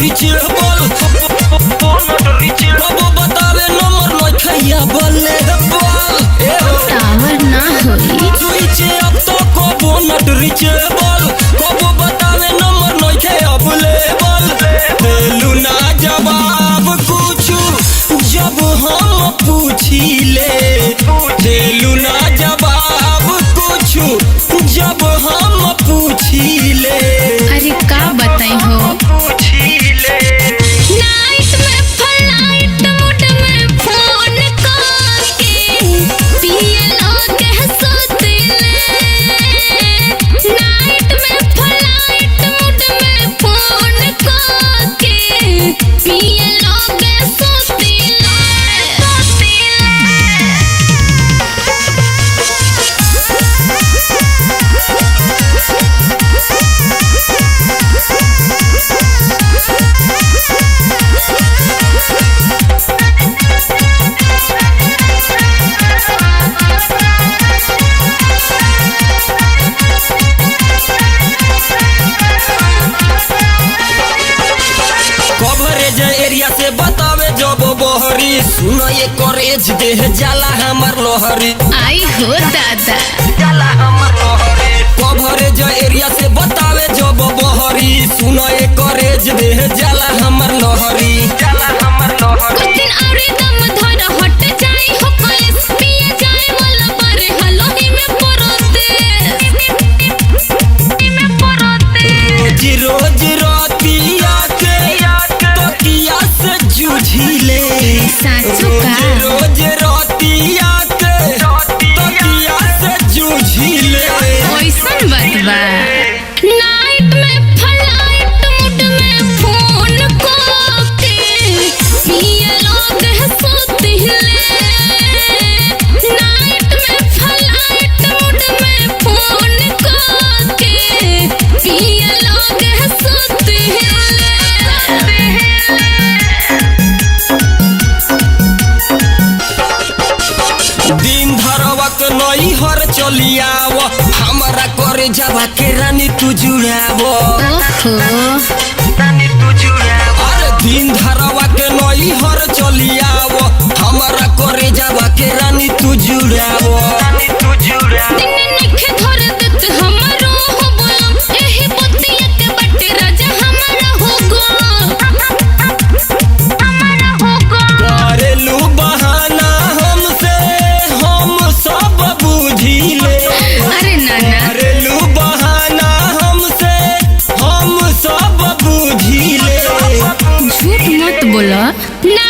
reachable बाबू बतावे number नहीं खैया बल्ले बल टावर ना होई स्विच अब तो कबो नट रिचेबल बाबू बतावे नंबर नहीं खैया अवेलेबल देलू ना जवाब कुछ जब हम पूछिले देलू ना जवाब कुछ जब हम पूछिले अरे का बताई हो नाइट में फ्लाइट मोड में फोन करके पिए लोग सोतले नाइट में फ्लाइट मोड में फोन करके पिए लोग सोतले कवरेज एरिया से बतावे जब बहरी सुनो ये करेज देह जाला हमर लोहरी आई हो दादा जाला हमर लोहरी कवरेज एरिया से बतावे जब बहरी सुनो ये करेज देह जाला हमर लोहरी जाला हमर लोहरी कुछ दिन औरे दम धर हट जाई हो कलेस पिए जाए वाला बारे हलोही में परोते रोज रातिया के तकिया से जूझिले साचो का रोज रातिया के तकिया से जूझिले ओइसन बात बा नाइट में फ्लाइट मोड में फोन करके पिए लोग सोतले नाइट में फ्लाइट मोड में फोन करके पिए लोग सोतले दिन धरवक नई हर चलियाव हमरा करे जावा के रानी तू जुड़ाव ओहो रानी तू जुड़ाव अरे दिन धरवक नई हर चलियाव हमरा करे जावा के रानी तू जुड़ाव रानी तू जुड़ाव दिन निखे धर देत हमरो हो बोलम एही बतिया के बटे राजा हमारा हो गो करेलू बहाना हमसे हम सब बुझिले अरे नाना करेलू बहाना हमसे हम सब बुझिले झूठ मत बोला ना